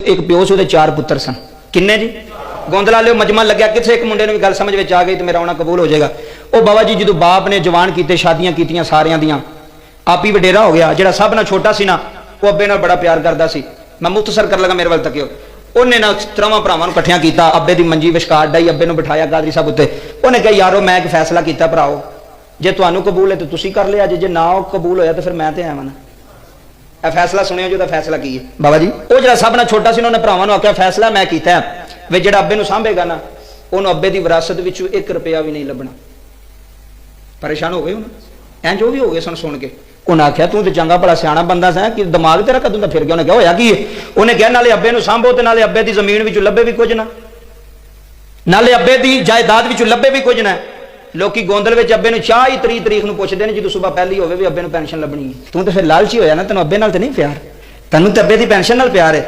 एक प्यो से चार पुत्र सन। किन्ने जी? गोंदला लियो मजमा लग्या किथे एक मुंडे भी गल समझ में आ गई तो मेरा आना कबूल हो जाएगा। वो बाबा जी जो बाप ने जवान किए शादियां कीतियां सारियां दियां आप ही वडेरा हो गया। जो सब ना छोटा सी ना वो अब्बे नाल बड़ा प्यार करता सी। मैं मुख्तसर कर लगा मेरे वाल तकियो उन्हें ना त्रवां भरावां कट्ठियां कीता। अब्बे की मंजी विछकार डाई अब्बे नूं बिठाया कादरी साहब उत्ते। उन्हें कहा यारो मैं एक फैसला किया भराओ जे तुहानूं कबूल है तो तुसीं कर लिया जे ना कबूल होया तो फिर मैं तो आया ना। यह फैसला सुनियो जो फैसला की है बाबा जी। वो जो सब ना छोटा सी उन्होंने भरावां नूं आख्या फैसला मैं किया वे जो अब्बे नूं सांभेगा ना उन्होंने अब्बे की विरासत विचों 1 रुपया भी नहीं लभना। परेशान हो गए उन्हें इंज भी हो गए सुन के। उन्हें आख्या तू तो चंगा भला सियाणा बंदा सै कि दिमाग तेरा कदों का फिर गया। उन्हें क्या होया की उन्हें कहा नाले अब्बे नूं सांभो ते नाले अब्बे की जमीन विचों लभे भी कुछ ना नाले अब्बे की जायदाद विचों लभे भी कुछ ना। लोग गोंदल में अब्बे नूं 30 तरीक नूं पुछदे ने जो सुबह पहली होवे भी अब्बे नूं पेंशन लभनी है। तू तो फिर लालची होया ना तेनों अब्बे नाल ते नहीं प्यार तेनों तो अब्बे की पेंशन नाल प्यार है।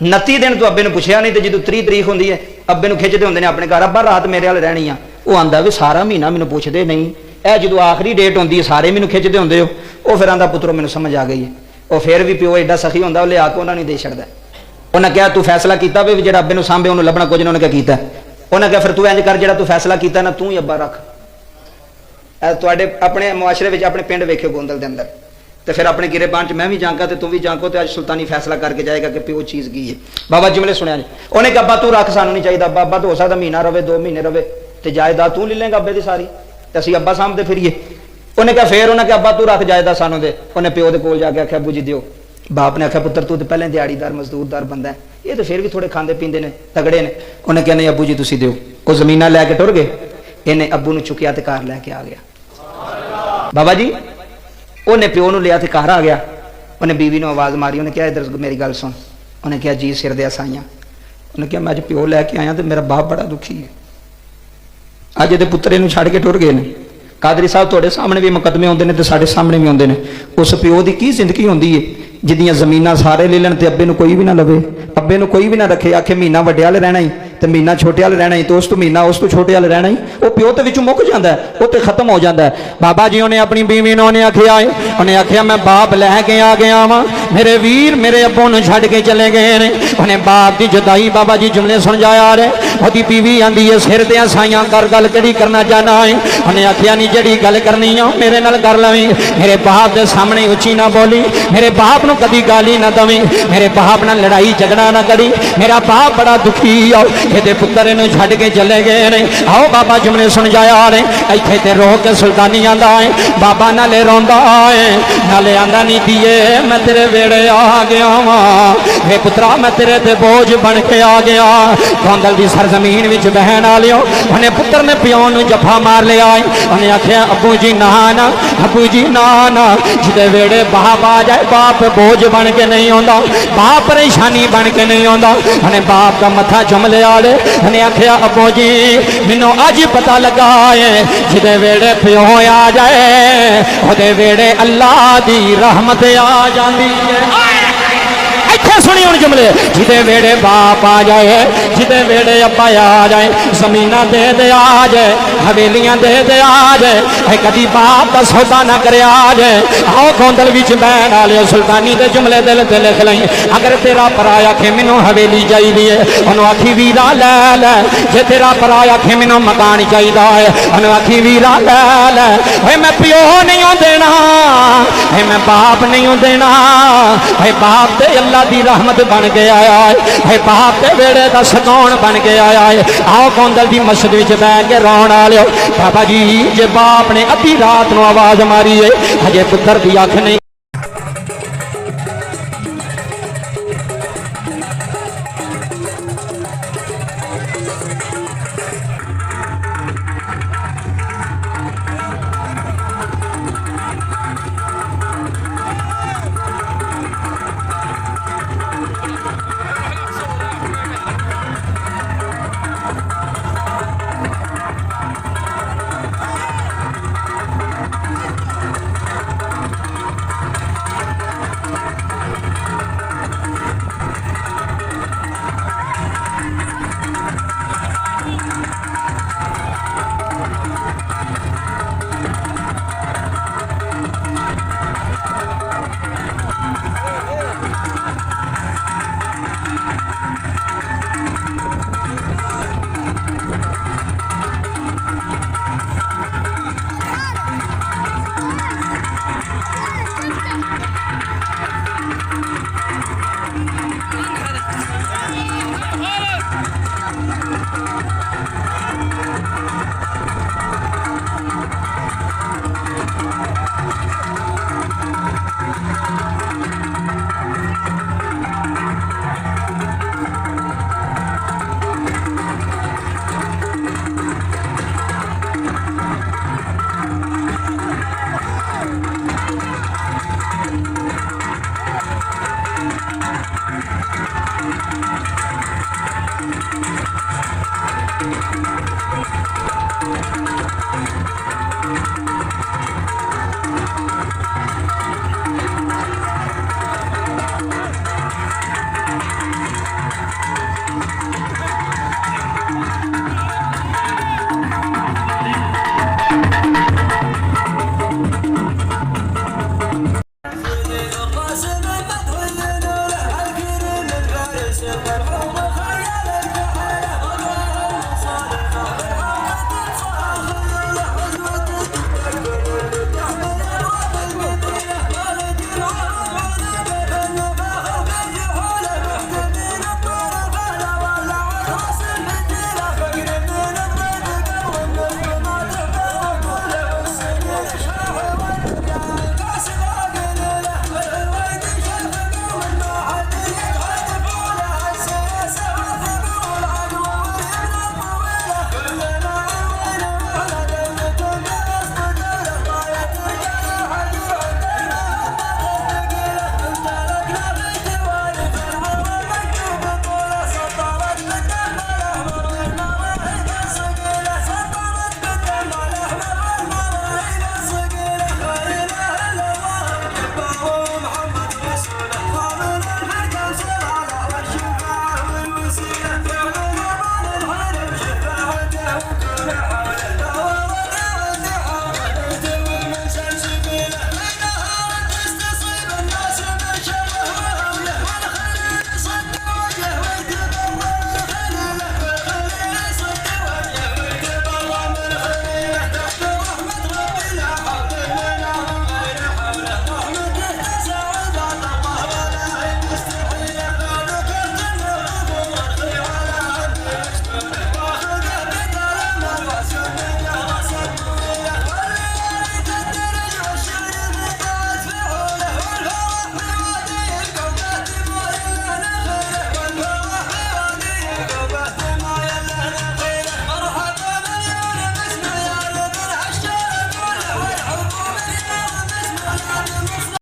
29 दिन तू अब्बे नूं पुछया नहीं तो जो 30 तरीक होंदी है अब्बे नूं खिचदे होंदे ने अपने घर अब्बा रात मेरे वाल रहनी आ। वो आंदा भी सारा महीना मैनूं पुछदे नहीं ए जो आखिरी डेट होंदी है सारे मैनूं खिचदे होंदे हो। वो फिर आंदा पुत्रो मैनूं समझ आ गई है। वो फिर भी प्यो एडा सखी होंदा लिया के उन्हां नूं दे छड्दा। उन्हें कहा तू फैसला किया भी जो अब्बे नूं सांभे उन्होंने लभना कुछ नहीं। उन्हें क्या कीता उन्हें कहा फिर तू इंज कर जो तू फैसला किया ना तू ही अब्बा रख। तुहाडे अपने मुआशरे में अपने पिंड वेखियो गोंदल के अंदर तो फिर अपने गिरेबान च मैं भी जांगा तो तू भी जांको तो अज सुल्तानी फैसला करके जाएगा कि प्यो चीज़ की है। बाबा जुमले सुनिया जी। उन्हें कहा अब्बा तू रख सानू नहीं चाहिए अब्बा तो हो सकता महीना रवे 2 महीने रवे तो जायदाद तू ले लेंगा अब्बे की सारी तो असीं अब्बा सामते फिरिए। उन्हें कहा फिर उन्हें कहा अब्बा तू रख जायदाद सानू दे। उन्हें प्यो के कोल जाके आख्या अब्बू जी दियो। बाप ने आख्या पुत्र तू तो पहले दिहाड़ीदार मजदूरदार बंदा है ये तो फिर भी थोड़े खाते पींदे ने तगड़े ने। उन्हें कहा नहीं अब्बू जी तुसीं दियो। वो जमीना लैके टुर गए। इन्हें अब्बू नूं चुकिया तो घर लैके आ गया। बाबा जी उन्हें प्यो नूं लिया तो घर आ गया। उन्हें बीवी नूं आवाज़ मारी। उन्हें कहा इधर मेरी गल सुन। उन्हें कहा जी सिर दे साइयां। उन्हें कहा मैं अज प्यो लैके आया तो मेरा बाप बड़ा दुखी है अज ये पुत्रे नूं छड्ड के टुर गए ने। कादरी साहब तुहाडे सामने भी मुकदमे आउंदे ने ते साडे सामने भी आउंदे ने। उस प्यो की की जिंदगी होंदी है जिदियां जमीनां सारे ले लैण ते अब्बे नूं कोई भी ना लवे अब्बे नूं कोई भी ना रखे आखे महीना वड्डे वाले रहना ही तो महीना छोटे वाले रहना ही तो उस तो महीना उस तो छोटे वाले रहना ही। वो प्यो तो विचों मुक जाता है वो तो खत्म हो जाता है। बाबा जी उन्हें अपनी बीवी ने उन्हें आख्या है उन्हें आख्या मैं बाप लैके आ गया वा मेरे वीर मेरे अब्बू नूं छड्ड के चले गए ने। उन्हें बाप की जुदाई बाबा जी जुमले सुन जाया रहे। वही बीवी आंदी है सिर ते साइयां कर गल केड़ी करना चाहना है। उन्हें आख्या नहीं जड़ी गल करनी है मेरे नाल कर लवी मेरे बाप के सामने उच्ची ना बोली मेरे बाप नूं कदी गाली ना दवी मेरे बाप नाल लड़ाई झगड़ा ना करी मेरा बाप बड़ा दुखी आओ ये पुत्र इन्हूं छड्ड के चले गए ने। आओ बाबा जुमले सुन जाया रे इत्थे ते रो के सुल्तानी आंदा है बाबा नाले रोंदा है नाले आंदा नहीं दिए मैं तेरे वेड़े आ गया वा वे पुत्रा मैं तेरे ते बोझ बन के आ गया। गोंदल की सरजमीन विच बहन आ लियो। उन्हें पुत्र ने प्यो नूं जफा मार लिया। उन्हें आख्या अब्बू जी ना ना अब्बू जी ना ना जिदे वेड़े बाप आ जाए बाप बोझ बन के नहीं आंदा बाप परेशानी बन के नहीं आंदा। उन्हें बाप का मथा चुम लिया। उन्हें आख्या अब्बू जी मैनू अज पता लगा है जिदे वेड़े प्यो आ जाए ओदे वेड़े अल्लाह दी रहमत आ जाती है। सुनी हूं जुमले जिदे वेड़े बाप आ जाए जिदे वेड़े अब्बा आ जाए जमीना दे दे आ जाए हवेलियां दे दे आ जाए कदी बाप का सौदा ना करे आ जाए। आओ गोंदल विच बहन आ लियो सुल्तानी दे जुमले दिल ते लिख लई। अगर तेरा भरा आखे मैनू हवेली चाहिए उन्होंने आखी वीरा लै लै जे तेरा भरा आखे मैनू मकान चाहिए है उन्होंने आखी वीरा लै लै मैं प्यो नहीं हो देना मैं बाप नहीं हो देना बाप ते अल्लाह दी रहमत बन के आया है बाप के वेड़े का सुकून बन के आया है। आओ गोंदल की मस्जिद में बह के रोन आ लियो। बाबा जी जे बाप ने अद्धी रात को आवाज मारी है हजे पुत्र की अख नहीं